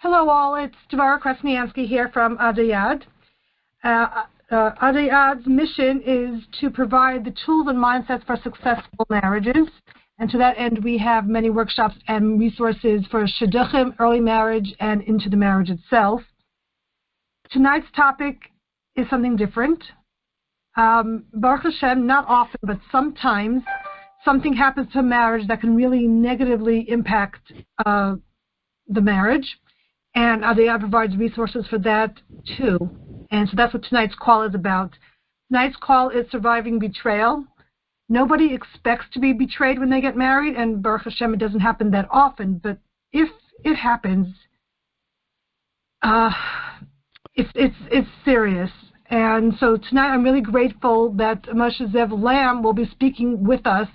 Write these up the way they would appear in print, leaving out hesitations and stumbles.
Hello all, it's Dvara Kresniansky here from Adai. Adai's mission is to provide the tools and mindsets for successful marriages. And to that end, we have many workshops and resources for shidduchim, early marriage, and into the marriage itself. Tonight's topic is something different. Baruch Hashem, not often, but sometimes, something happens to a marriage that can really negatively impact the marriage. And Adai provides resources for that too. And so that's what tonight's call is about. Tonight's call is surviving betrayal. Nobody expects to be betrayed when they get married, and Baruch Hashem, it doesn't happen that often. But if it happens, it's serious. And so tonight I'm really grateful that Moshe Zev Lamm will be speaking with us.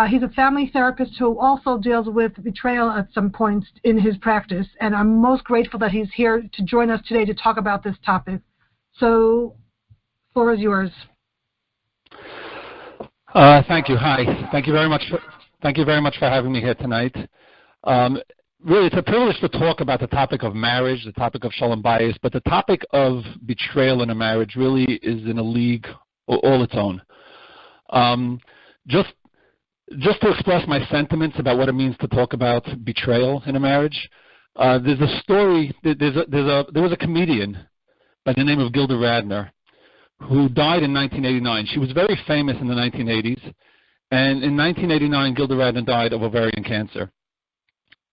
He's a family therapist who also deals with betrayal at some point in his practice, and I'm most grateful that he's here to join us today to talk about this topic. So, floor is yours. Thank you. Hi. Thank you very much for having me here tonight. Really, it's a privilege to talk about the topic of marriage, the topic of shalom bayis, but the topic of betrayal in a marriage really is in a league all its own. Just to express my sentiments about what it means to talk about betrayal in a marriage, there's a story. There was a comedian by the name of Gilda Radner who died in 1989. She was very famous in the 1980s, and in 1989, Gilda Radner died of ovarian cancer.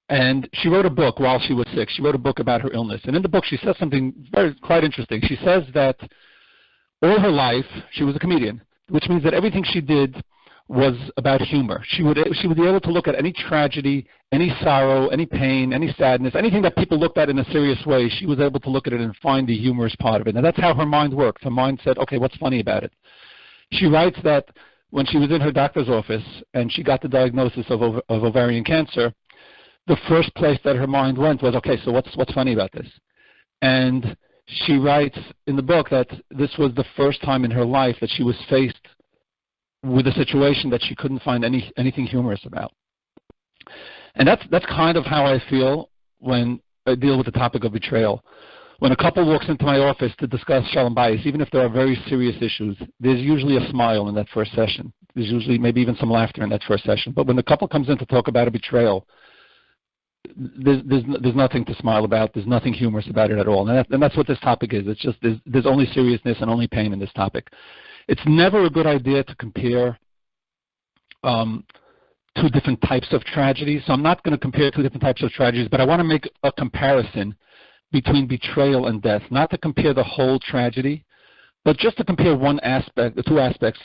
And she wrote a book while she was sick. She wrote a book about her illness, and in the book she says something quite interesting. She says that all her life she was a comedian, which means that everything she did was about humor. She would be able to look at any tragedy, any sorrow, any pain, any sadness, anything that people looked at in a serious way. She was able to look at it and find the humorous part of it. And that's how her mind worked. Her mind said, okay, what's funny about it? She writes that when she was in her doctor's office and she got the diagnosis of ovarian cancer, the first place that her mind went was, okay, so what's funny about this? And she writes in the book that this was the first time in her life that she was faced with a situation that she couldn't find anything humorous about. And that's kind of how I feel when I deal with the topic of betrayal. When a couple walks into my office to discuss shalom bayis, even if there are very serious issues, there's usually a smile in that first session. There's usually maybe even some laughter in that first session. But when the couple comes in to talk about a betrayal, there's nothing to smile about. There's nothing humorous about it at all. And that's what this topic is. It's just there's only seriousness and only pain in this topic. It's never a good idea to compare two different types of tragedies. So I'm not going to compare two different types of tragedies, but I want to make a comparison between betrayal and death, not to compare the whole tragedy, but just to compare the two aspects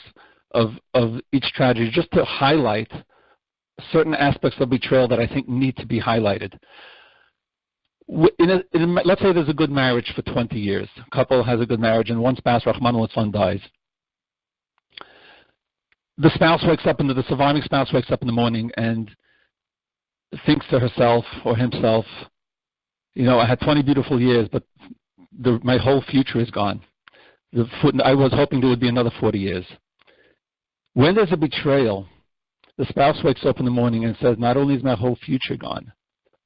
of each tragedy, just to highlight certain aspects of betrayal that I think need to be highlighted. Let's say there's a good marriage for 20 years. A couple has a good marriage, and one spouse, Rahman al dies. The surviving spouse wakes up in the morning and thinks to herself or himself, I had 20 beautiful years, but my whole future is gone. I was hoping there would be another 40 years. When there's a betrayal, the spouse wakes up in the morning and says, not only is my whole future gone,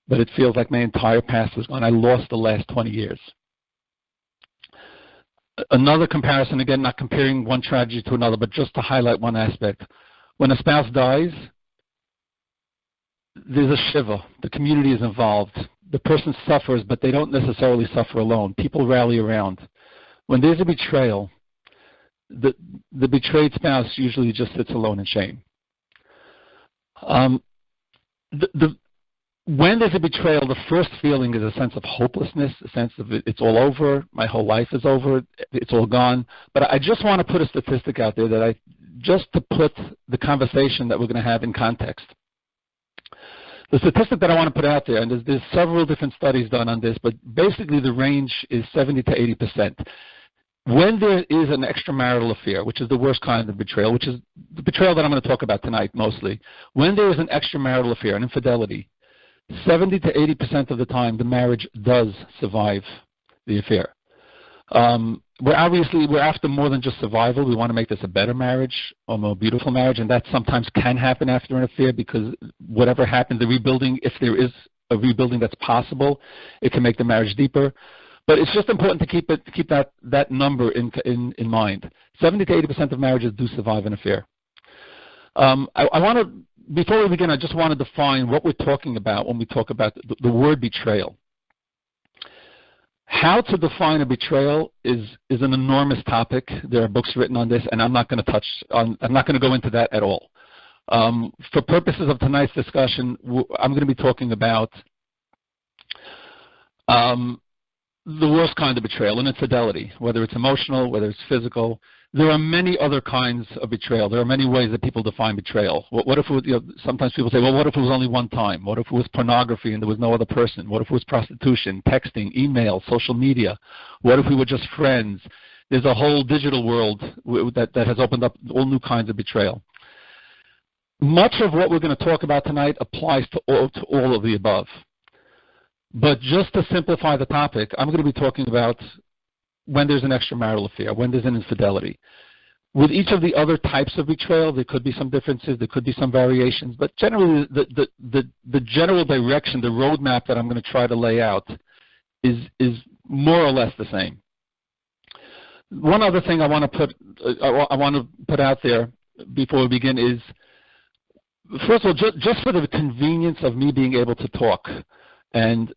but it feels like my entire past is gone. I lost the last 20 years. Another comparison, again, not comparing one tragedy to another, but just to highlight one aspect. When a spouse dies, there's a shiva. The community is involved. The person suffers, but they don't necessarily suffer alone. People rally around. When there's a betrayal, the betrayed spouse usually just sits alone in shame. When there's a betrayal, the first feeling is a sense of hopelessness, a sense of it's all over, my whole life is over, it's all gone. But I just want to put a statistic out there just to put the conversation that we're going to have in context. The statistic that I want to put out there, and there's several different studies done on this, but basically the range is 70 to 80%. When there is an extramarital affair, which is the worst kind of betrayal, which is the betrayal that I'm going to talk about tonight mostly, when there is an extramarital affair, an infidelity, 70 to 80% of the time, the marriage does survive the affair. We're after more than just survival. We want to make this a better marriage, or a more beautiful marriage, and that sometimes can happen after an affair because whatever happened, the rebuilding, if there is rebuilding that's possible. It can make the marriage deeper. But it's just important to keep that number in mind. 70 to 80% of marriages do survive an affair. Before we begin, I just want to define what we're talking about when we talk about the word betrayal. How to define a betrayal is an enormous topic. There are books written on this, and I'm not going to go into that at all. For purposes of tonight's discussion, I'm going to be talking about the worst kind of betrayal, and infidelity, whether it's emotional, whether it's physical. There are many other kinds of betrayal. There are many ways that people define betrayal. What if it was, sometimes people say, well, what if it was only one time? What if it was pornography and there was no other person? What if it was prostitution, texting, email, social media? What if we were just friends? There's a whole digital world that has opened up all new kinds of betrayal. Much of what we're going to talk about tonight applies to all of the above. But just to simplify the topic, I'm going to be talking about when there's an extramarital affair, when there's an infidelity. With each of the other types of betrayal, there could be some differences, there could be some variations, but generally the general direction, the roadmap that I'm going to try to lay out is more or less the same. One other thing I want to put out there before we begin is, first of all, just for the convenience of me being able to talk, and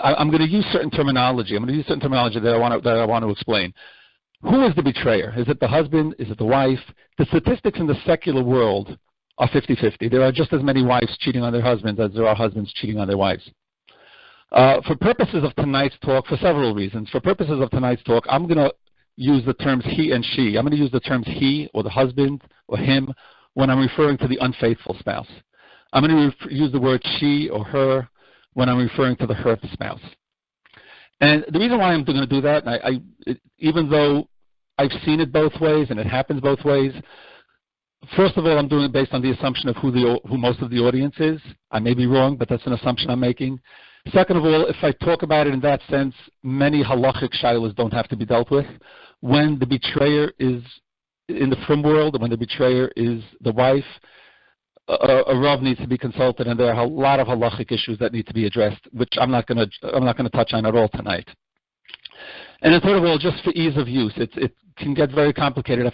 I'm going to use certain terminology. I'm going to use certain terminology that I want to explain. Who is the betrayer? Is it the husband? Is it the wife? The statistics in the secular world are 50-50. There are just as many wives cheating on their husbands as there are husbands cheating on their wives. For purposes of tonight's talk, for several reasons, for purposes of tonight's talk, I'm going to use the terms he and she. I'm going to use the terms he or the husband or him when I'm referring to the unfaithful spouse. I'm going to use the word she or her when I'm referring to the hurt spouse. And the reason why I'm going to do that, even though I've seen it both ways and it happens both ways, first of all, I'm doing it based on the assumption of who most of the audience is. I may be wrong, but that's an assumption I'm making. Second of all, if I talk about it in that sense, many halachic shilas don't have to be dealt with. When the betrayer is in the frum world, and when the betrayer is the wife, a Rav needs to be consulted, and there are a lot of halachic issues that need to be addressed, which I'm not going to touch on at all tonight. And then third of all, just for ease of use, it can get very complicated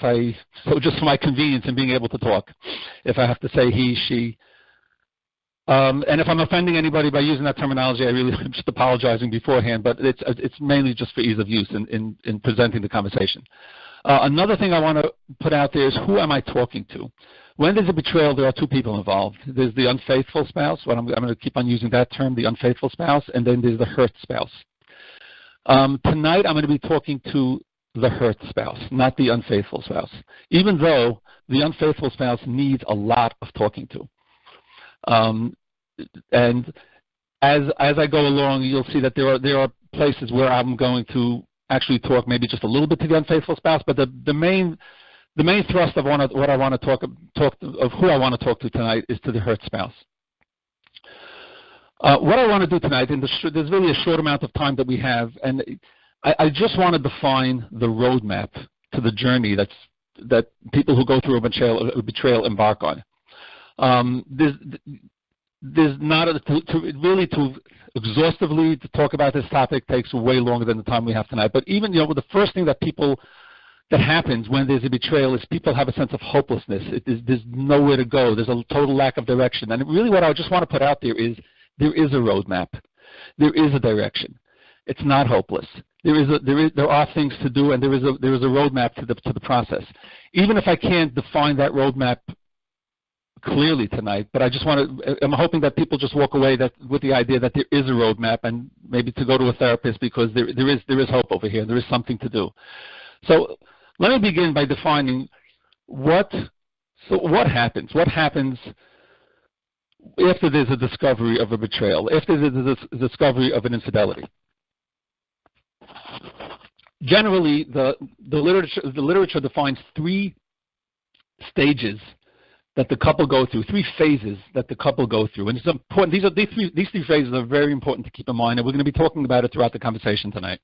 so just for my convenience in being able to talk, if I have to say he, she. And if I'm offending anybody by using that terminology, I'm just apologizing beforehand, but it's mainly just for ease of use in presenting the conversation. Another thing I want to put out there is, who am I talking to? When there's a betrayal, there are two people involved. There's the unfaithful spouse, I'm going to keep on using that term, the unfaithful spouse, and then there's the hurt spouse. Tonight I'm going to be talking to the hurt spouse, not the unfaithful spouse, even though the unfaithful spouse needs a lot of talking to. And as I go along, you'll see that there are places where I'm going to actually talk maybe just a little bit to the unfaithful spouse, but the main thrust of who I want to talk to tonight is to the hurt spouse. What I want to do tonight, and there's really a short amount of time that we have, and I just want to define the roadmap to the journey that people who go through a betrayal embark on. There's not to exhaustively to talk about this topic takes way longer than the time we have tonight. But even the first thing that happens when there's a betrayal is people have a sense of hopelessness. There's nowhere to go. There's a total lack of direction. And really, what I just want to put out there is a roadmap. There is a direction. It's not hopeless. There are things to do, and there is a roadmap to the process. Even if I can't define that roadmap clearly tonight, but I'm hoping that people just walk away with the idea that there is a roadmap, and maybe to go to a therapist because there is hope over here. There is something to do. So let me begin by defining what happens. What happens after there's a discovery of a betrayal, after there's a discovery of an infidelity? Generally, the literature defines three stages that the couple go through, three phases that the couple go through. And it's important. These three phases are very important to keep in mind, and we're going to be talking about it throughout the conversation tonight.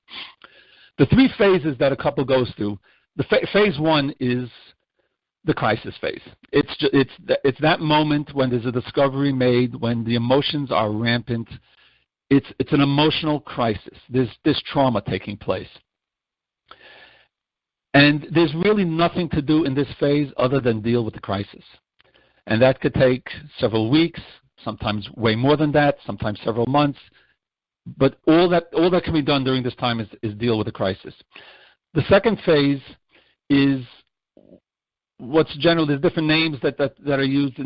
The three phases that a couple goes through, phase one is the crisis phase. It's that moment when there's a discovery made, when the emotions are rampant. It's an emotional crisis. There's trauma taking place. And there's really nothing to do in this phase other than deal with the crisis. And that could take several weeks, sometimes way more than that, sometimes several months. But all that can be done during this time is deal with the crisis. The second phase is what's generally, there's different names that are used,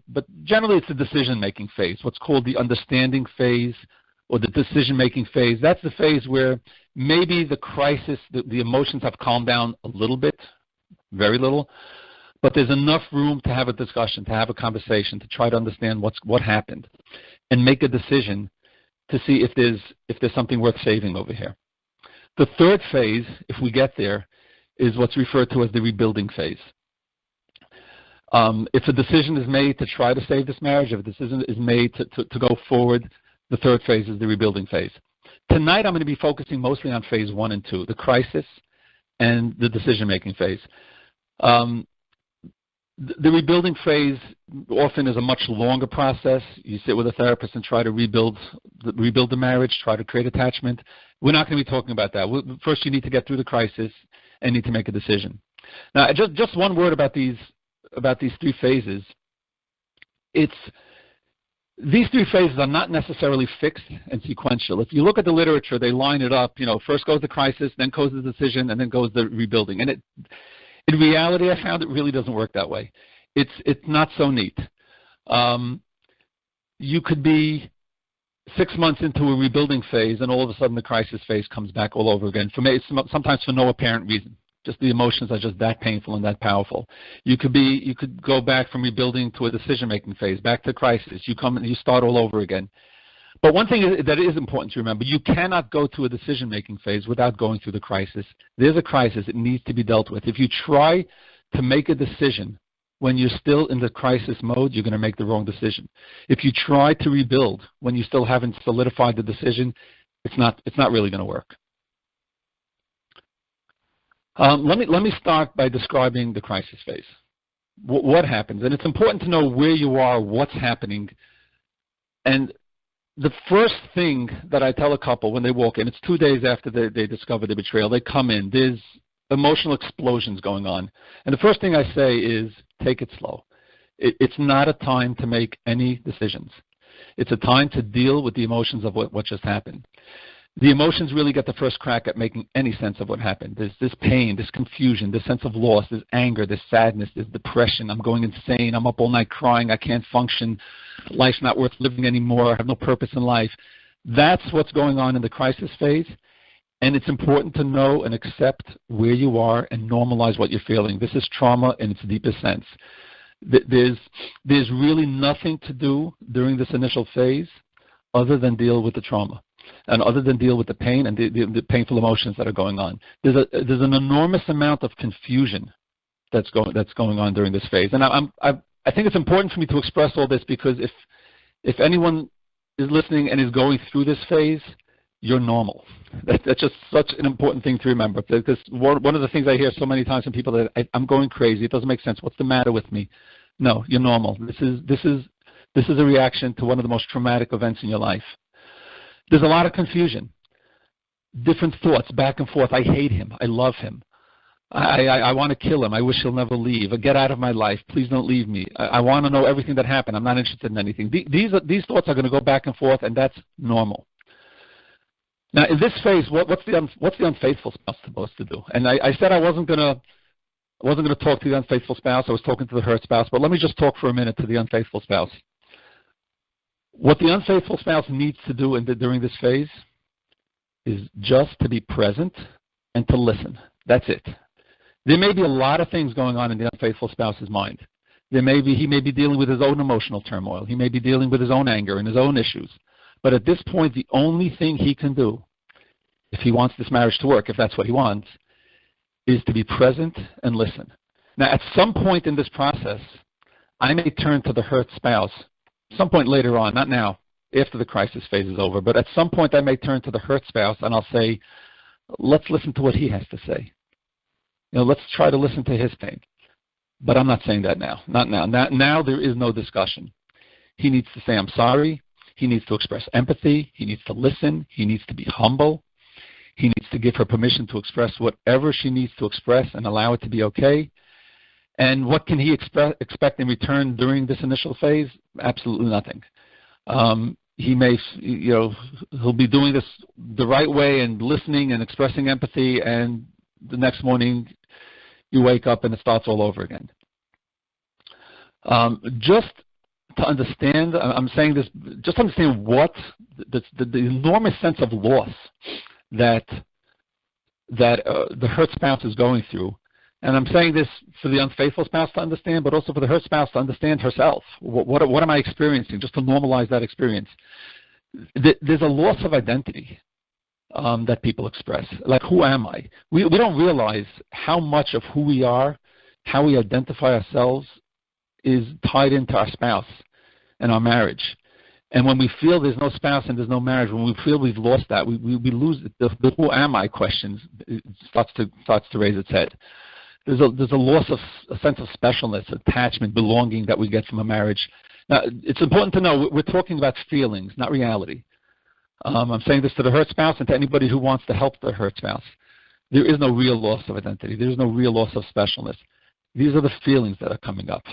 but generally it's the decision-making phase, what's called the understanding phase or the decision-making phase. That's the phase where maybe the crisis, the emotions have calmed down a little bit, very little, but there's enough room to have a discussion, to have a conversation, to try to understand what happened and make a decision to see if there's something worth saving over here. The third phase, if we get there, is what's referred to as the rebuilding phase. If a decision is made to try to save this marriage, if a decision is made to go forward, the third phase is the rebuilding phase. Tonight I'm going to be focusing mostly on phase 1 and 2, the crisis and the decision-making phase. The rebuilding phase often is a much longer process. You sit with a therapist and try to rebuild the marriage, try to create attachment. We're not going to be talking about that. First, you need to get through the crisis and need to make a decision. Now, just one word about these 3 phases. These 3 phases are not necessarily fixed and sequential. If you look at the literature, they line it up. First goes the crisis, then goes the decision, and then goes the rebuilding. And in reality, I found it really doesn't work that way. It's not so neat. You could be 6 months into a rebuilding phase, and all of a sudden the crisis phase comes back all over again. For me, sometimes for no apparent reason. Just the emotions are just that painful and that powerful. You could go back from rebuilding to a decision-making phase, back to crisis. You come and you start all over again. But one thing that is important to remember, you cannot go to a decision-making phase without going through the crisis. There's a crisis. It needs to be dealt with. If you try to make a decision when you're still in the crisis mode, you're going to make the wrong decision. If you try to rebuild when you still haven't solidified the decision, it's not really going to work. Let me start by describing the crisis phase. What happens? And it's important to know where you are, what's happening. And the first thing that I tell a couple when they walk in, it's 2 days after they discover the betrayal, they come in, there's emotional explosions going on. And the first thing I say is, take it slow. It's not a time to make any decisions. It's a time to deal with the emotions of what just happened. The emotions really get the first crack at making any sense of what happened. There's this pain, this confusion, this sense of loss, this anger, this sadness, this depression. I'm going insane. I'm up all night crying. I can't function. Life's not worth living anymore. I have no purpose in life. That's what's going on in the crisis phase. And it's important to know and accept where you are and normalize what you're feeling. This is trauma in its deepest sense. There's really nothing to do during this initial phase other than deal with the trauma. And other than deal with the pain and the painful emotions that are going on. There's an enormous amount of confusion that's going on during this phase. And I think it's important for me to express all this because if anyone is listening and is going through this phase, you're normal. That's just such an important thing to remember. Because one of the things I hear so many times from people that I'm going crazy. It doesn't make sense. What's the matter with me? No, you're normal. This is a reaction to one of the most traumatic events in your life. There's a lot of confusion, different thoughts back and forth. I hate him. I love him. I want to kill him. I wish he'll never leave. Get out of my life. Please don't leave me. I want to know everything that happened. I'm not interested in anything. These thoughts are going to go back and forth, and that's normal. Now, in this phase, what's the unfaithful spouse supposed to do? And I said I wasn't going to talk to the unfaithful spouse. I was talking to the hurt spouse. But let me just talk for a minute to the unfaithful spouse. What the unfaithful spouse needs to do during this phase is just to be present and to listen. That's it. There may be a lot of things going on in the unfaithful spouse's mind. He may be dealing with his own emotional turmoil. He may be dealing with his own anger and his own issues. But at this point, the only thing he can do, if he wants this marriage to work, if that's what he wants, is to be present and listen. Now, at some point in this process, I may turn to the hurt spouse. Some point later on, not now, after the crisis phase is over, but at some point I may turn to the hurt spouse and I'll say, let's listen to what he has to say. Let's try to listen to his pain. But I'm not saying that now. Not now. Now there is no discussion. He needs to say, I'm sorry. He needs to express empathy. He needs to listen. He needs to be humble. He needs to give her permission to express whatever she needs to express and allow it to be okay. And what can he expect in return during this initial phase? Absolutely nothing. He may, he'll be doing this the right way and listening and expressing empathy, and the next morning you wake up and it starts all over again. Just to understand, I'm saying this, just understand what the enormous sense of loss that the hurt spouse is going through. And I'm saying this for the unfaithful spouse to understand, but also for the hurt spouse to understand herself. What am I experiencing? Just to normalize that experience. There's a loss of identity that people express. Like, who am I? We don't realize how much of who we are, how we identify ourselves, is tied into our spouse and our marriage. And when we feel there's no spouse and there's no marriage, when we feel we've lost that, we lose it. The who am I questions starts to raise its head. There's a loss of a sense of specialness, attachment, belonging that we get from a marriage. Now, it's important to know we're talking about feelings, not reality. I'm saying this to the hurt spouse and to anybody who wants to help the hurt spouse. There is no real loss of identity. There is no real loss of specialness. These are the feelings that are coming up.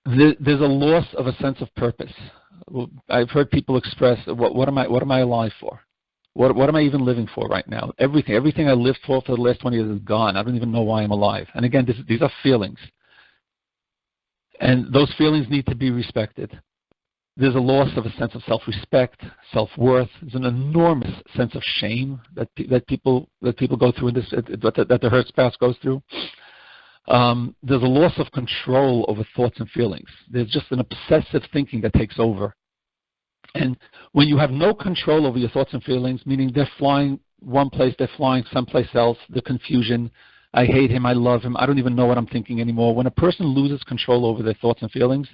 There's a loss of a sense of purpose. I've heard people express, what am I alive for? What am I even living for right now? Everything I lived for the last 20 years is gone. I don't even know why I'm alive. And again, these are feelings. And those feelings need to be respected. There's a loss of a sense of self-respect, self-worth. There's an enormous sense of shame that people go through in this, that the hurt spouse goes through. There's a loss of control over thoughts and feelings. There's just an obsessive thinking that takes over. And when you have no control over your thoughts and feelings, meaning they're flying one place, they're flying someplace else, the confusion, I hate him, I love him, I don't even know what I'm thinking anymore. When a person loses control over their thoughts and feelings,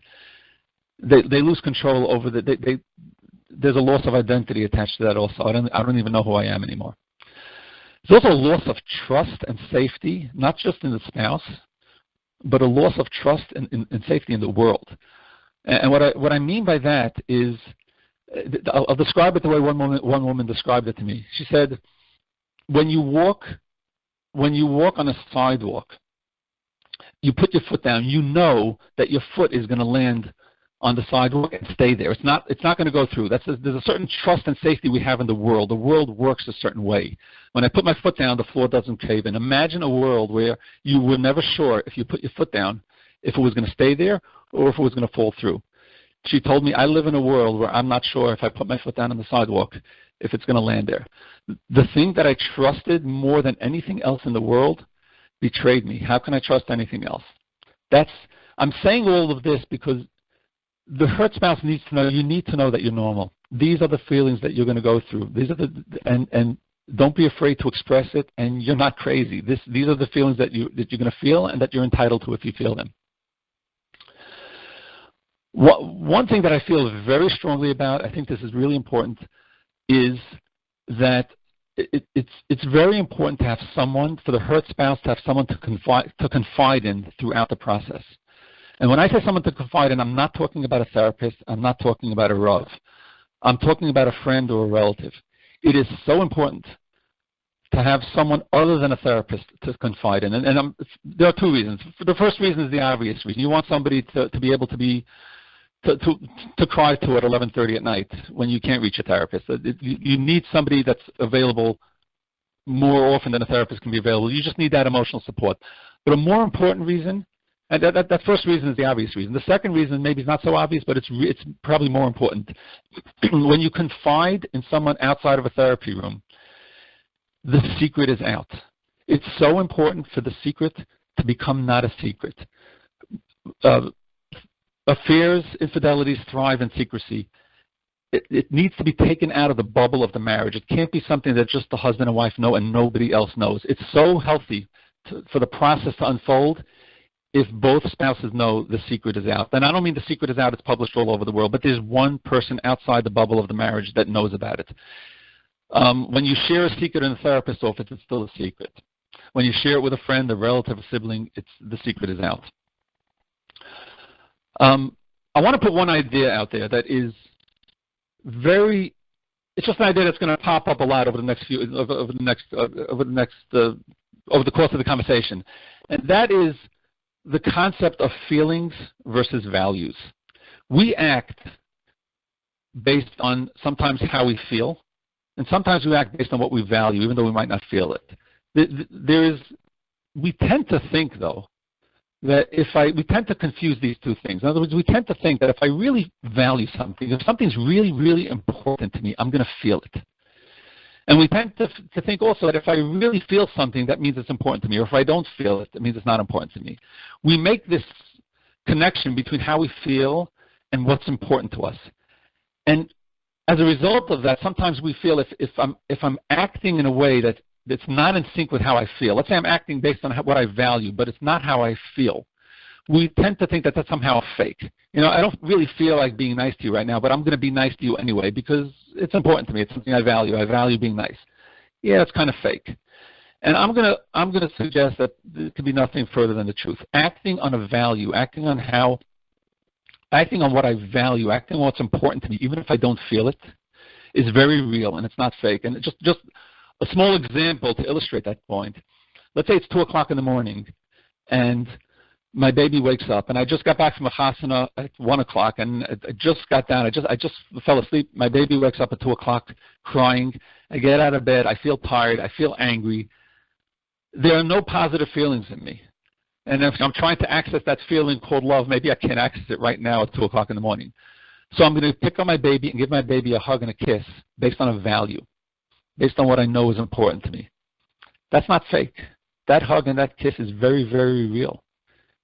they lose control over there's a loss of identity attached to that also. I don't even know who I am anymore. There's also a loss of trust and safety, not just in the spouse, but a loss of trust and safety in the world. And what I mean by that is, I'll describe it the way one woman described it to me. She said, when you walk on a sidewalk, you put your foot down. You know that your foot is going to land on the sidewalk and stay there. It's not going to go through. There's a certain trust and safety we have in the world. The world works a certain way. When I put my foot down, the floor doesn't cave in. Imagine a world where you were never sure if you put your foot down if it was going to stay there or if it was going to fall through. She told me, I live in a world where I'm not sure if I put my foot down on the sidewalk if it's going to land there. The thing that I trusted more than anything else in the world betrayed me. How can I trust anything else? I'm saying all of this because the hurt spouse needs to know, you need to know that you're normal. These are the feelings that you're going to go through. And don't be afraid to express it, and you're not crazy. These are the feelings that you're going to feel and that you're entitled to if you feel them. One thing that I feel very strongly about, I think this is really important, is that it's very important to have someone, for the hurt spouse, to have someone to confide in throughout the process. And when I say someone to confide in, I'm not talking about a therapist. I'm not talking about a Rav. I'm talking about a friend or a relative. It is so important to have someone other than a therapist to confide in. And there are two reasons. The first reason is the obvious reason. You want somebody to be able to cry to at 11:30 at night when you can't reach a therapist. You need somebody that's available more often than a therapist can be available. You just need that emotional support. But a more important reason, and that first reason is the obvious reason. The second reason maybe is not so obvious, but it's probably more important. When you confide in someone outside of a therapy room, the secret is out. It's so important for the secret to become not a secret. Affairs, infidelities thrive in secrecy. It needs to be taken out of the bubble of the marriage. It can't be something that just the husband and wife know and nobody else knows. It's so healthy for the process to unfold if both spouses know the secret is out. And I don't mean the secret is out, it's published all over the world, but there's one person outside the bubble of the marriage that knows about it. When you share a secret in a therapist's office, it's still a secret. When you share it with a friend, a relative, a sibling, the secret is out. I want to put one idea out there that is it's just an idea that's going to pop up a lot over the course of the conversation, and that is the concept of feelings versus values. We act based on sometimes how we feel, and sometimes we act based on what we value, even though we might not feel it. We tend to think, though, that we tend to confuse these two things. In other words, we tend to think that if I really value something, if something's really, really important to me, I'm going to feel it. And we tend to think also that if I really feel something, that means it's important to me, or if I don't feel it, that means it's not important to me. We make this connection between how we feel and what's important to us. And as a result of that, sometimes we feel if I'm acting in a way that's not in sync with how I feel. Let's say I'm acting based on what I value, but it's not how I feel. We tend to think that that's somehow fake. I don't really feel like being nice to you right now, but I'm going to be nice to you anyway because it's important to me. It's something I value. I value being nice. Yeah, it's kind of fake. And I'm going to suggest that it could be nothing further than the truth. Acting on a value, acting on what I value, acting on what's important to me, even if I don't feel it, is very real, and it's not fake. And just a small example to illustrate that point. Let's say it's 2 o'clock in the morning, and my baby wakes up, and I just got back from a chasana at 1 o'clock, and I just got down. I just fell asleep. My baby wakes up at 2 o'clock crying. I get out of bed. I feel tired. I feel angry. There are no positive feelings in me. And if I'm trying to access that feeling called love, maybe I can't access it right now at 2 o'clock in the morning. So I'm going to pick up my baby and give my baby a hug and a kiss based on a value, based on what I know is important to me. That's not fake. That hug and that kiss is very, very real,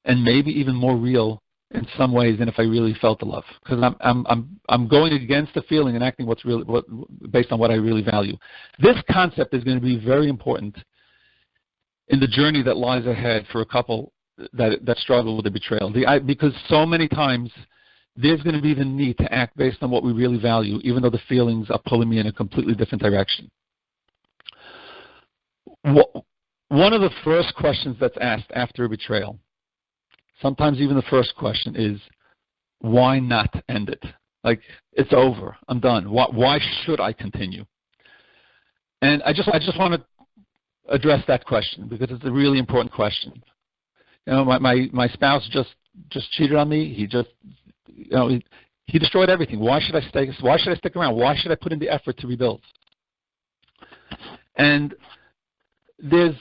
and maybe even more real in some ways than if I really felt the love, because I'm going against the feeling and acting based on what I really value. This concept is going to be very important in the journey that lies ahead for a couple that struggle with the betrayal, because so many times there's going to be the need to act based on what we really value, even though the feelings are pulling me in a completely different direction. One of the first questions that's asked after a betrayal, sometimes even the first question, is, why not end it? Like, it's over. I'm done. Why should I continue? And I just want to address that question because it's a really important question. My spouse just cheated on me. He destroyed everything. Why should I stay? Why should I stick around? Why should I put in the effort to rebuild? And there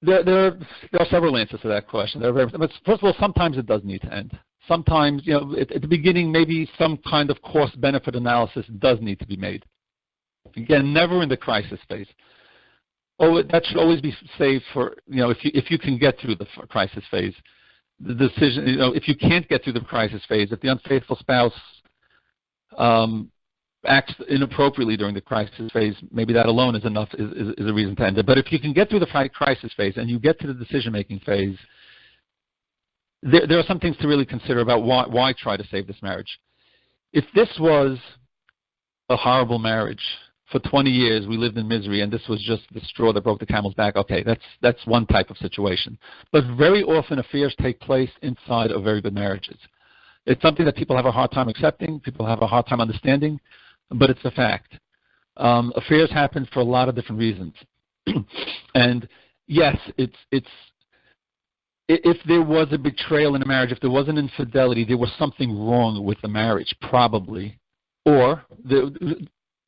are several answers to that question. But first of all, sometimes it does need to end. Sometimes, at the beginning, maybe some kind of cost-benefit analysis does need to be made. Again, never in the crisis phase. That should always be saved for, if you can get through the crisis phase. The decision, if you can't get through the crisis phase, if the unfaithful spouse acts inappropriately during the crisis phase, maybe that alone is enough, is a reason to end it. But if you can get through the crisis phase and you get to the decision-making phase, there are some things to really consider about why try to save this marriage. If this was a horrible marriage, for 20 years we lived in misery and this was just the straw that broke the camel's back, okay, that's one type of situation. But very often affairs take place inside of very good marriages. It's something that people have a hard time accepting, people have a hard time understanding, but it's a fact. Affairs happen for a lot of different reasons. And yes, if there was a betrayal in a marriage, if there was an infidelity, there was something wrong with the marriage, probably. Or,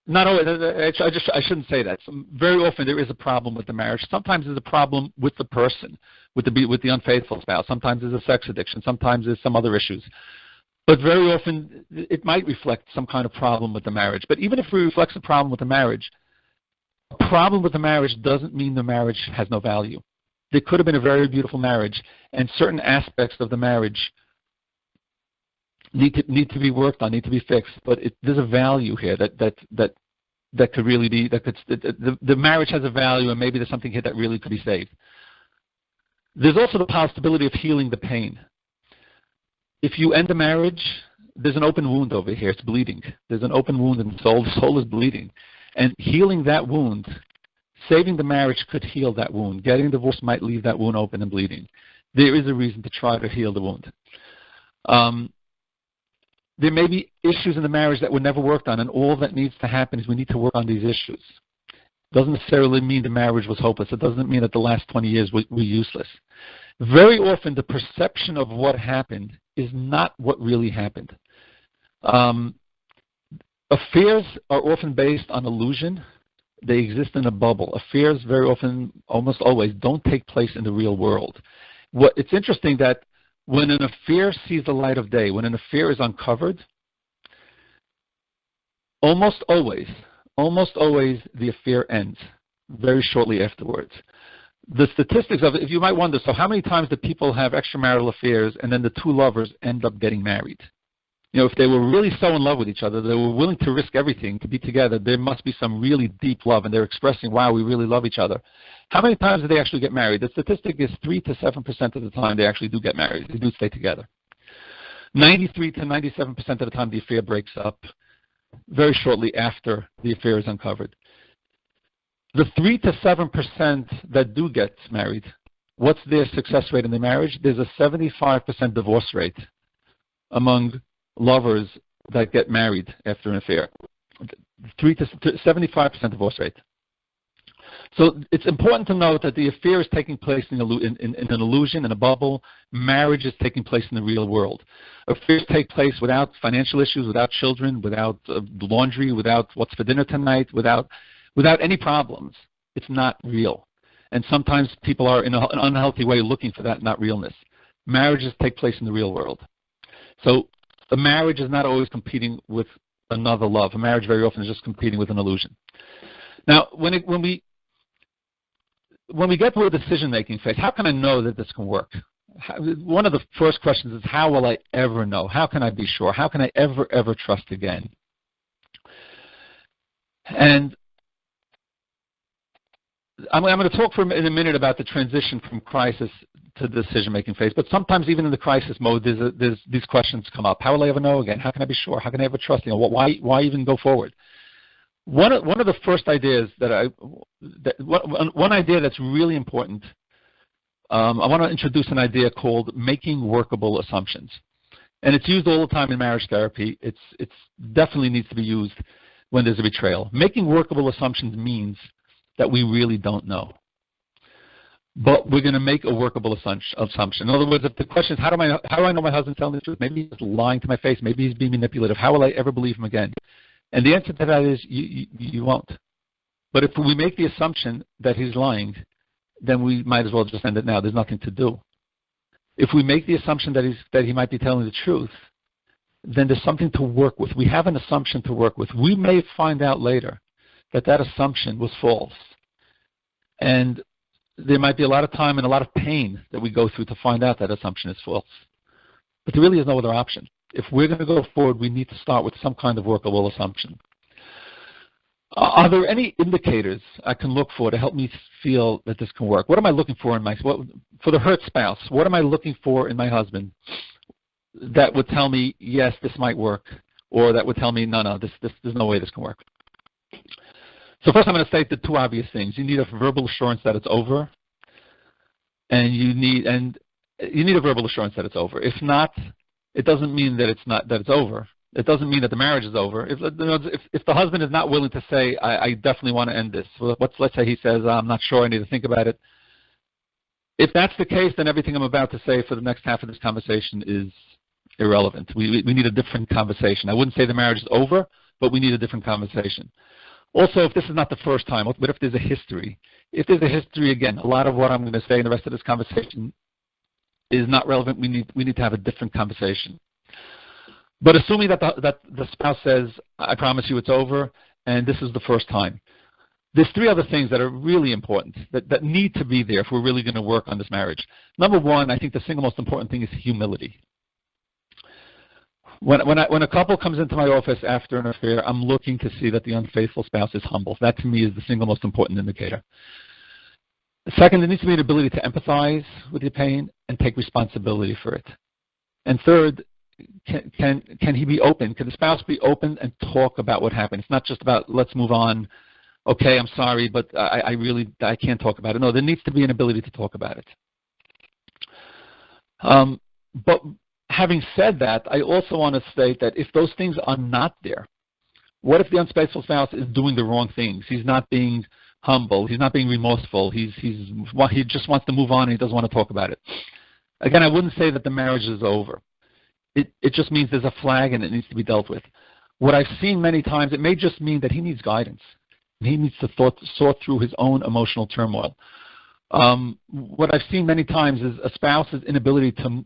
not always, I shouldn't say that. Very often there is a problem with the marriage. Sometimes there's a problem with the person, with the unfaithful spouse. Sometimes there's a sex addiction. Sometimes there's some other issues. But very often it might reflect some kind of problem with the marriage. But even if it reflects a problem with the marriage doesn't mean the marriage has no value. There could have been a very beautiful marriage, and certain aspects of the marriage need to be worked on, need to be fixed. But there's a value here that could really be, the marriage has a value, and maybe there's something here that really could be saved. There's also the possibility of healing the pain. If you end the marriage, there's an open wound over here. It's bleeding. There's an open wound in the soul. The soul is bleeding. And healing that wound saving the marriage could heal that wound. Getting divorced might leave that wound open and bleeding. There is a reason to try to heal the wound. There may be issues in the marriage that were never worked on, and all that needs to happen is we need to work on these issues. Doesn't necessarily mean the marriage was hopeless. It doesn't mean that the last 20 years were useless. Very often, the perception of what happened is not what really happened. Affairs are often based on illusion. They exist in a bubble. Affairs very often, almost always, don't take place in the real world. It's interesting that when an affair sees the light of day, when an affair is uncovered, almost always the affair ends very shortly afterwards. The statistics of it, if you might wonder, so how many times do people have extramarital affairs and then the two lovers end up getting married? You know, if they were really so in love with each other, they were willing to risk everything to be together, there must be some really deep love, and they're expressing, wow, we really love each other. How many times do they actually get married? The statistic is 3 to 7% of the time they actually do get married. They do stay together. 93 to 97% of the time the affair breaks up very shortly after the affair is uncovered. The 3 to 7% that do get married, what's their success rate in the marriage? There's a 75% divorce rate among lovers that get married after an affair. 3 to 75% divorce rate. So it's important to note that the affair is taking place in an illusion, in a bubble. Marriage is taking place in the real world. Affairs take place without financial issues, without children, without laundry, without what's for dinner tonight, without any problems. It's not real. And sometimes people are in an unhealthy way looking for that not realness. Marriages take place in the real world. So a marriage is not always competing with another love. A marriage very often is just competing with an illusion. Now, when we get to a decision-making phase, how can I know that this can work? One of the first questions is, how will I ever know? How can I be sure? How can I ever trust again? And I'm going to talk in a minute about the transition from crisis to the decision-making phase. But sometimes even in the crisis mode, there's these questions come up. How will I ever know again? How can I be sure? How can I ever trust? Why even go forward? One of the first ideas one idea that's really important, I want to introduce an idea called making workable assumptions. And it's used all the time in marriage therapy. It's definitely needs to be used when there's a betrayal. Making workable assumptions means that we really don't know. But we're going to make a workable assumption. In other words, if the question is, how do I know my husband's telling the truth? Maybe he's lying to my face. Maybe he's being manipulative. How will I ever believe him again? And the answer to that is you won't. But if we make the assumption that he's lying, then we might as well just end it now. There's nothing to do. If we make the assumption that he might be telling the truth, then there's something to work with. We have an assumption to work with. We may find out later that assumption was false. And there might be a lot of time and a lot of pain that we go through to find out that assumption is false. But there really is no other option. If we're going to go forward, we need to start with some kind of workable assumption. Are there any indicators I can look for to help me feel that this can work? What am I looking for for the hurt spouse? What am I looking for in my husband that would tell me, yes, this might work, or that would tell me, no, there's no way this can work? So first I'm going to state the two obvious things. You need a verbal assurance that it's over, and you need a verbal assurance that it's over. If not, it doesn't mean that it's over. It doesn't mean that the marriage is over. If the husband is not willing to say, I definitely want to end this, let's say he says, I'm not sure, I need to think about it. If that's the case, then everything I'm about to say for the next half of this conversation is irrelevant. We need a different conversation. I wouldn't say the marriage is over, but we need a different conversation. Also, if this is not the first time, but if there's a history, again, a lot of what I'm going to say in the rest of this conversation is not relevant. We need to have a different conversation. But assuming that the spouse says, I promise you it's over, and this is the first time, there's three other things that are really important that need to be there if we're really going to work on this marriage. Number one, I think the single most important thing is humility. When a couple comes into my office after an affair, I'm looking to see that the unfaithful spouse is humble. That to me is the single most important indicator. Second, there needs to be an ability to empathize with your pain and take responsibility for it. And third, can he be open? Can the spouse be open and talk about what happened? It's not just about let's move on. okay, I'm sorry, but I can't talk about it. No, there needs to be an ability to talk about it. But having said that, I also want to state that if those things are not there, what if the unfaithful spouse is doing the wrong things? He's not being humble. He's not being remorseful. He just wants to move on and he doesn't want to talk about it. Again, I wouldn't say that the marriage is over. It just means there's a flag and it needs to be dealt with. What I've seen many times, it may just mean that he needs guidance. He needs to sort through his own emotional turmoil. What I've seen many times is a spouse's inability to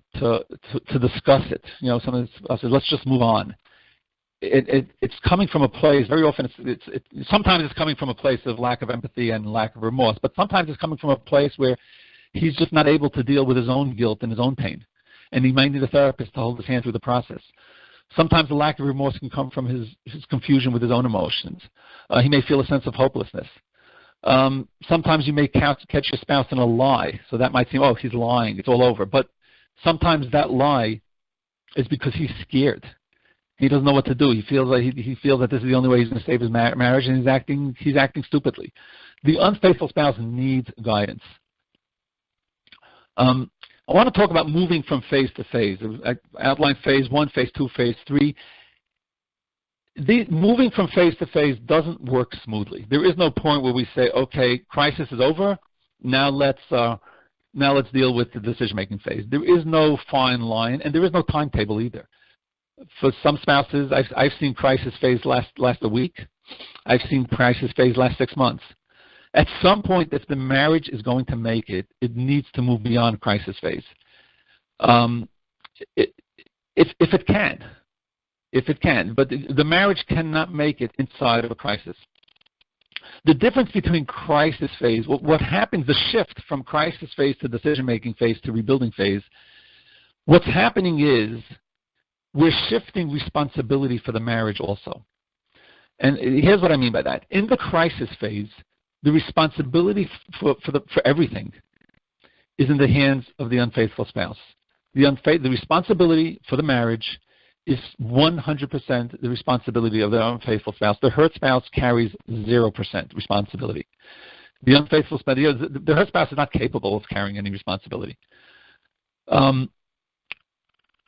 discuss it. Some spouse says, let's just move on. It's coming from a place, very often sometimes it's coming from a place of lack of empathy and lack of remorse, but sometimes it's coming from a place where he's just not able to deal with his own guilt and his own pain. And he might need a therapist to hold his hand through the process. Sometimes the lack of remorse can come from his confusion with his own emotions. He may feel a sense of hopelessness. Sometimes you may catch your spouse in a lie, so that might seem, oh, he's lying, it's all over. But sometimes that lie is because he's scared. He doesn't know what to do. He feels like he feels that this is the only way he's going to save his marriage, and he's acting stupidly. The unfaithful spouse needs guidance. I want to talk about moving from phase to phase. I outlined phase 1, phase 2, phase 3. Moving from phase to phase doesn't work smoothly. There is no point where we say, okay, crisis is over, now let's deal with the decision-making phase. There is no fine line, and there is no timetable either. For some spouses, I've seen crisis phase last a week. I've seen crisis phase last 6 months. At some point, if the marriage is going to make it, it needs to move beyond crisis phase. If it can, but the marriage cannot make it inside of a crisis. The difference between crisis phase, what happens, the shift from crisis phase to decision-making phase to rebuilding phase, what's happening is we're shifting responsibility for the marriage also. And here's what I mean by that. In the crisis phase, the responsibility for everything is in the hands of the unfaithful spouse. The responsibility for the marriage is 100% the responsibility of the unfaithful spouse. The hurt spouse carries 0% responsibility. The unfaithful spouse, the hurt spouse is not capable of carrying any responsibility.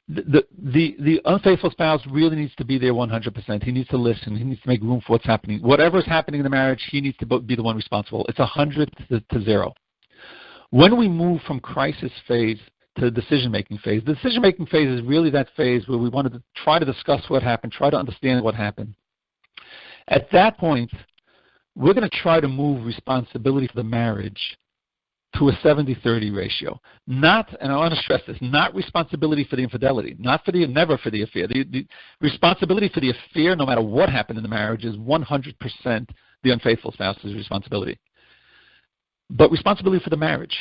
The unfaithful spouse really needs to be there 100%. He needs to listen. He needs to make room for what's happening. Whatever's happening in the marriage, he needs to be the one responsible. It's 100 to 0. When we move from crisis phase to the decision-making phase, the decision-making phase is really that phase where we wanted to try to discuss what happened, try to understand what happened. At that point, we're going to try to move responsibility for the marriage to a 70-30 ratio. Not, and I want to stress this, not responsibility for the infidelity, never for the affair. The responsibility for the affair, no matter what happened in the marriage, is 100% the unfaithful spouse's responsibility. But responsibility for the marriage.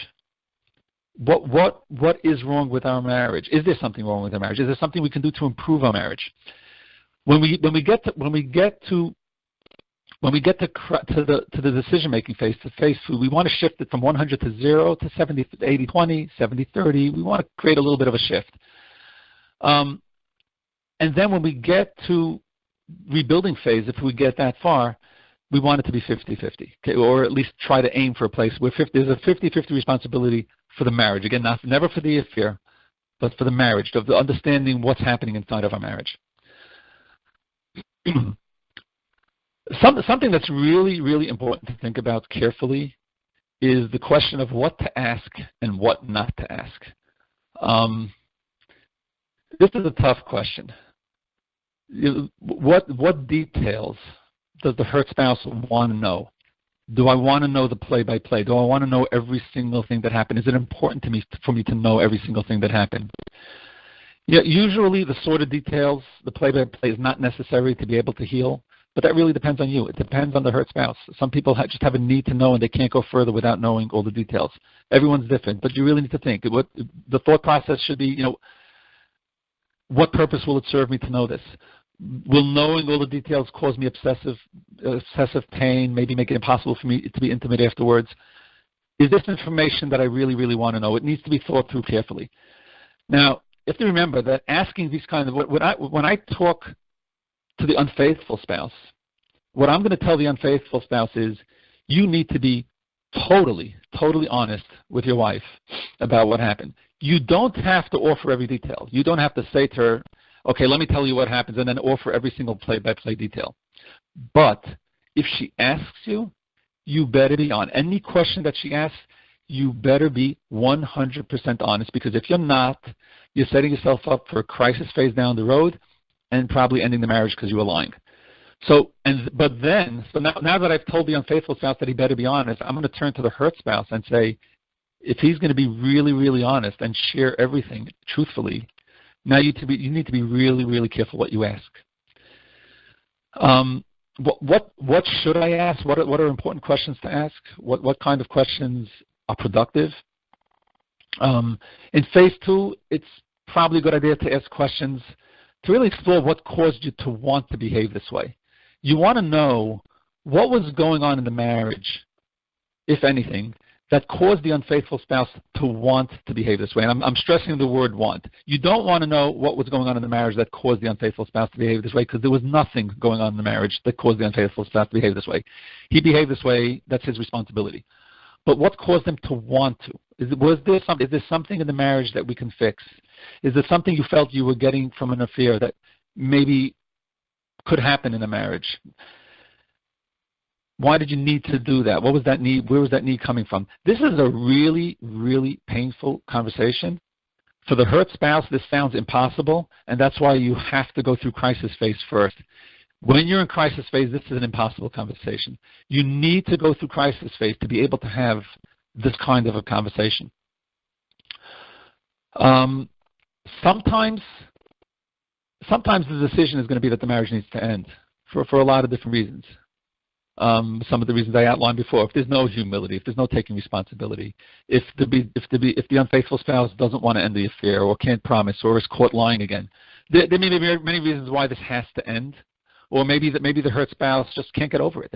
What is wrong with our marriage? Is there something wrong with our marriage? Is there something we can do to improve our marriage? When we get to the decision-making phase, to phase 2, we want to shift it from 100 to 0 to 70, 80, 20, 70, 30. We want to create a little bit of a shift. And then when we get to rebuilding phase, if we get that far, we want it to be 50-50, okay, or at least try to aim for a place where there's a 50-50 responsibility for the marriage. Again, never for the affair, but for the marriage, of the understanding what's happening inside of our marriage. Something that's really, really important to think about carefully is the question of what to ask and what not to ask. This is a tough question. What details does the hurt spouse want to know? Do I want to know the play-by-play? Do I want to know every single thing that happened? Is it important to me for me to know every single thing that happened? Yeah, usually the sort of details, the play-by-play is not necessary to be able to heal. But that really depends on you. It depends on the hurt spouse. Some people just have a need to know, and they can't go further without knowing all the details. Everyone's different, but you really need to think. What the thought process should be, what purpose will it serve me to know this? Will knowing all the details cause me excessive pain, maybe make it impossible for me to be intimate afterwards? Is this information that I really, really want to know? It needs to be thought through carefully. Now, you have to remember that asking these kinds of, when I talk to the unfaithful spouse, what I'm going to tell the unfaithful spouse is you need to be totally honest with your wife about what happened. You don't have to offer every detail. You don't have to say to her, okay, let me tell you what happens, and then offer every single play-by-play detail. But if she asks you, you better be on. Any question that she asks, you better be 100% honest, because if you're not, you're setting yourself up for a crisis phase down the road and probably ending the marriage because you were lying. So now that I've told the unfaithful spouse that he better be honest, I'm going to turn to the hurt spouse and say, if he's going to be really, really honest and share everything truthfully, now you need to be really, really careful what you ask. What should I ask? What are important questions to ask? What kind of questions are productive? In phase 2, it's probably a good idea to ask questions to really explore what caused you to want to behave this way. You want to know what was going on in the marriage, if anything, that caused the unfaithful spouse to want to behave this way. And I'm stressing the word want. You don't want to know what was going on in the marriage that caused the unfaithful spouse to behave this way, because there was nothing going on in the marriage that caused the unfaithful spouse to behave this way. He behaved this way, that's his responsibility. But what caused them to want to? Is there something in the marriage that we can fix? Is there something you felt you were getting from an affair that maybe could happen in a marriage? Why did you need to do that? What was that need? Where was that need coming from? This is a really, really painful conversation. For the hurt spouse, this sounds impossible, and that's why you have to go through crisis phase first. When you're in crisis phase, this is an impossible conversation. You need to go through crisis phase to be able to have this kind of a conversation. Sometimes the decision is going to be that the marriage needs to end for a lot of different reasons. Some of the reasons I outlined before. If there's no humility, if there's no taking responsibility, if the unfaithful spouse doesn't want to end the affair or can't promise or is caught lying again, there may be many reasons why this has to end. Or maybe the hurt spouse just can't get over it.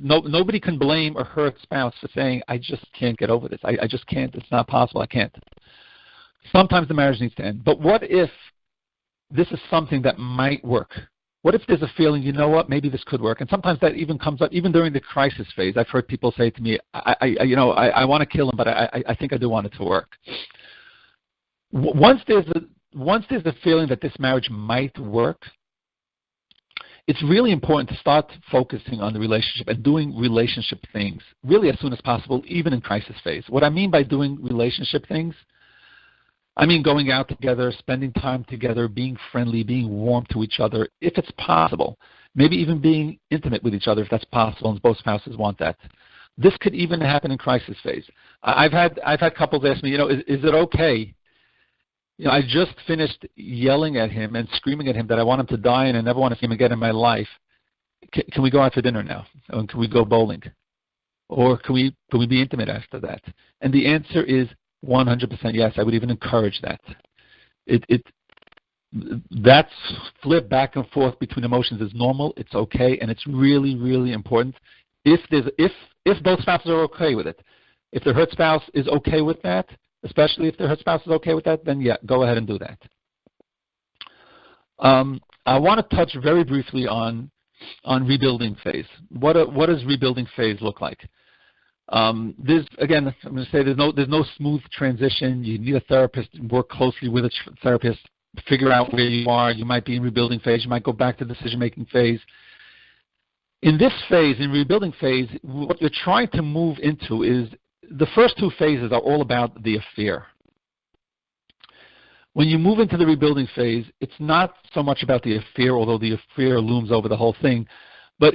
Nobody can blame a hurt spouse for saying, I just can't get over this. I just can't. It's not possible. I can't. Sometimes the marriage needs to end. But what if this is something that might work? What if there's a feeling, you know what, maybe this could work? And sometimes that even comes up, even during the crisis phase. I've heard people say to me, I want to kill him, but I think I do want it to work. Once there's a feeling that this marriage might work, it's really important to start focusing on the relationship and doing relationship things really as soon as possible, even in crisis phase. What I mean by doing relationship things, I mean going out together, spending time together, being friendly, being warm to each other, if it's possible. Maybe even being intimate with each other if that's possible, and both spouses want that. This could even happen in crisis phase. I've had couples ask me, is it okay? I just finished yelling at him and screaming at him that I want him to die and I never want to see him again in my life. Can we go out for dinner now? Or can we go bowling? Or can we be intimate after that? And the answer is 100% yes. I would even encourage that. That's flip back and forth between emotions is normal. It's okay, and it's really, really important. If both spouses are okay with it, if the hurt spouse is okay with that, especially if the hurt spouse is okay with that, then yeah, go ahead and do that. I want to touch very briefly on rebuilding phase. What does rebuilding phase look like? I'm going to say there's no smooth transition. You need a therapist, work closely with a therapist, figure out where you are. You might be in rebuilding phase. You might go back to decision-making phase. In this phase, in rebuilding phase, what you're trying to move into is the first two phases are all about the affair. When you move into the rebuilding phase, it's not so much about the affair, although the affair looms over the whole thing, but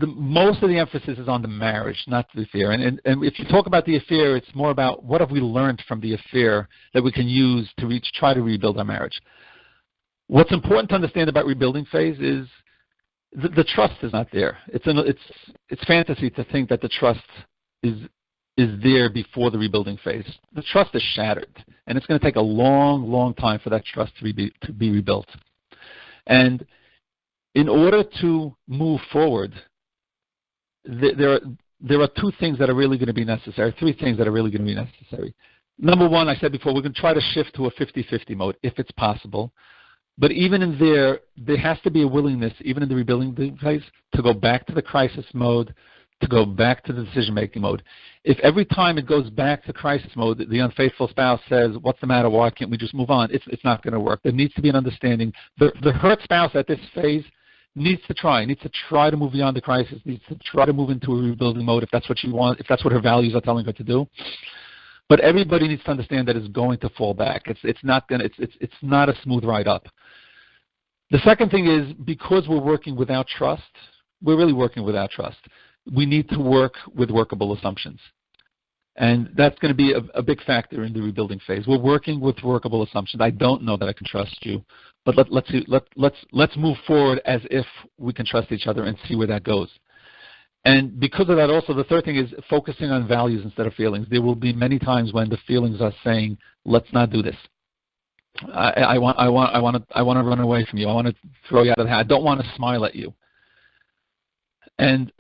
most of the emphasis is on the marriage, not the affair. And if you talk about the affair, it's more about what have we learned from the affair that we can use to try to rebuild our marriage. What's important to understand about rebuilding phase is the trust is not there. It's fantasy to think that the trust is there before the rebuilding phase. The trust is shattered, and it's going to take a long, long time for that trust to be rebuilt. And in order to move forward, there are two things that are really going to be necessary, three things that are really going to be necessary. Number one, I said before, we're going to try to shift to a 50-50 mode if it's possible. But even in there has to be a willingness, even in the rebuilding phase, to go back to the crisis mode, to go back to the decision-making mode. If every time it goes back to crisis mode, the unfaithful spouse says, what's the matter, why can't we just move on? It's not going to work. There needs to be an understanding. The hurt spouse at this phase needs to try to move beyond the crisis, needs to try to move into a rebuilding mode if that's what she wants, if that's what her values are telling her to do. But everybody needs to understand that it's going to fall back. It's not a smooth ride up. The second thing is, because we're working without trust, we're really working without trust. We need to work with workable assumptions. And that's going to be a big factor in the rebuilding phase. We're working with workable assumptions. I don't know that I can trust you, but let's move forward as if we can trust each other and see where that goes. And because of that, also, the third thing is focusing on values instead of feelings. There will be many times when the feelings are saying, let's not do this. I want to run away from you. I want to throw you out of the house. I don't want to smile at you. And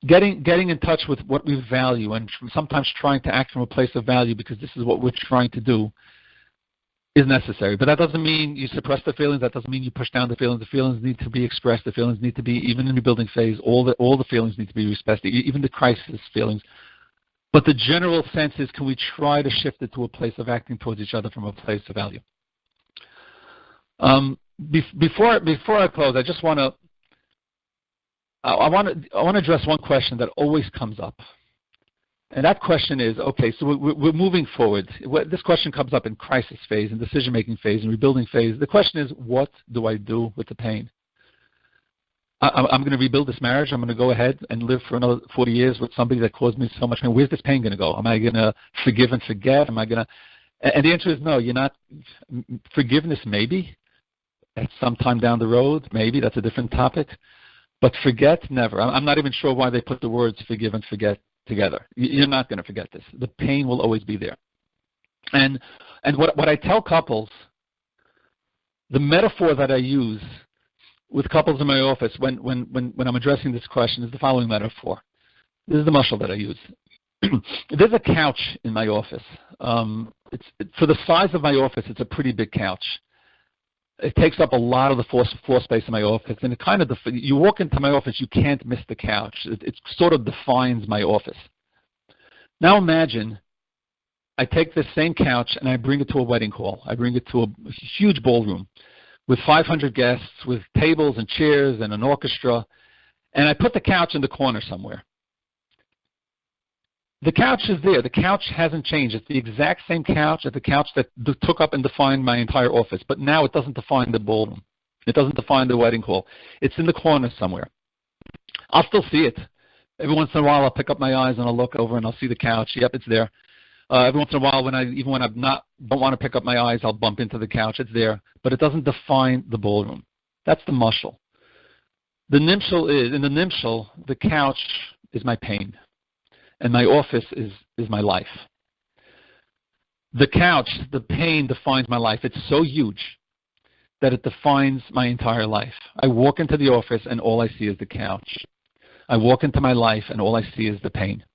getting in touch with what we value, and sometimes trying to act from a place of value because this is what we're trying to do, is necessary. But that doesn't mean you suppress the feelings. That doesn't mean you push down the feelings. The feelings need to be expressed. The feelings need to be, even in the rebuilding phase, all the feelings need to be respected, even the crisis feelings. But the general sense is, can we try to shift it to a place of acting towards each other from a place of value? Before I close, I just want to address one question that always comes up. And that question is, okay, so we're moving forward. This question comes up in crisis phase, in decision-making phase, in rebuilding phase. The question is, what do I do with the pain? I'm going to rebuild this marriage. I'm going to go ahead and live for another 40 years with somebody that caused me so much pain. Where's this pain going to go? Am I going to forgive and forget? Am I going to? And the answer is no, you're not. Forgiveness, maybe. At some time down the road, maybe. That's a different topic. But forget, never. I'm not even sure why they put the words forgive and forget together. You're not going to forget this. The pain will always be there. And what I tell couples, the metaphor that I use with couples in my office when I'm addressing this question is the following metaphor. This is the muscle that I use. There's a couch in my office. For the size of my office, it's a pretty big couch. It takes up a lot of the floor space in my office, and it kind of you walk into my office, you can't miss the couch. It sort of defines my office. Now imagine I take this same couch and I bring it to a wedding hall. I bring it to a huge ballroom with 500 guests, with tables and chairs and an orchestra, and I put the couch in the corner somewhere. The couch is there. The couch hasn't changed. It's the exact same couch as the couch that took up and defined my entire office, but now it doesn't define the ballroom. It doesn't define the wedding hall. It's in the corner somewhere. I'll still see it. Every once in a while, I'll pick up my eyes and I'll look over and I'll see the couch. Yep, it's there. Every once in a while, when I don't want to pick up my eyes, I'll bump into the couch. It's there, but it doesn't define the ballroom. That's the muscle. The nimshal is, in the nimshal, the couch is my pain, and my office is my life. The couch, the pain defines my life. It's so huge that it defines my entire life. I walk into the office and all I see is the couch. I walk into my life and all I see is the pain.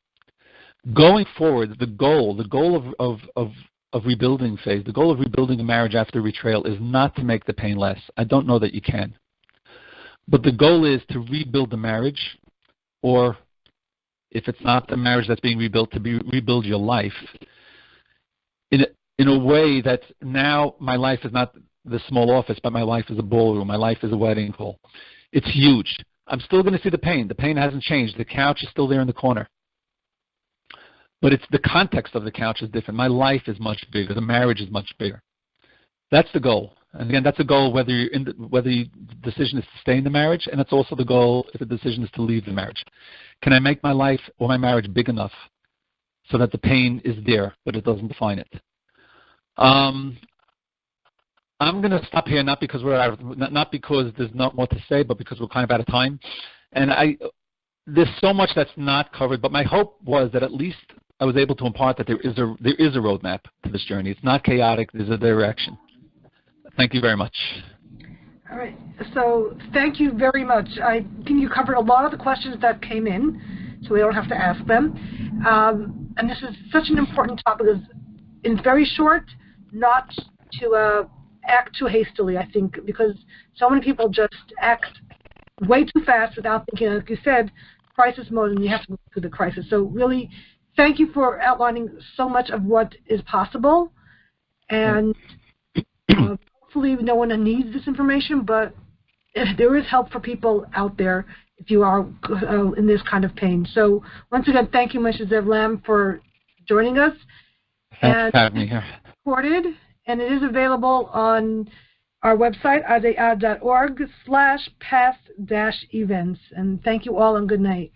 Going forward, the goal of rebuilding phase, the goal of rebuilding a marriage after betrayal is not to make the pain less. I don't know that you can. But the goal is to rebuild the marriage, or if it's not the marriage that's being rebuilt, to rebuild your life in a way that now my life is not the small office, but my life is a ballroom. My life is a wedding hall. It's huge. I'm still going to see the pain. The pain hasn't changed. The couch is still there in the corner. But it's the context of the couch is different. My life is much bigger. The marriage is much bigger. That's the goal. And again, that's a goal whether the decision is to stay in the marriage, and it's also the goal if the decision is to leave the marriage. Can I make my life or my marriage big enough so that the pain is there, but it doesn't define it? I'm going to stop here, not because there's not more to say, but because we're kind of out of time. And there's so much that's not covered, but my hope was that at least I was able to impart that there is a roadmap to this journey. It's not chaotic. There's a direction. Thank you very much. All right. So thank you very much. I think you covered a lot of the questions that came in, so we don't have to ask them. And this is such an important topic. It's very short, not to act too hastily, I think, because so many people just act way too fast without thinking, like you said, crisis mode, and you have to go through the crisis. So really, thank you for outlining so much of what is possible, and hopefully no one needs this information, but there is help for people out there if you are in this kind of pain. So once again, thank you, Moshe Zev Lamm, for joining us. Thanks for having me here. Recorded, and it is available on our website, adai.org/past-events. And thank you all, and good night.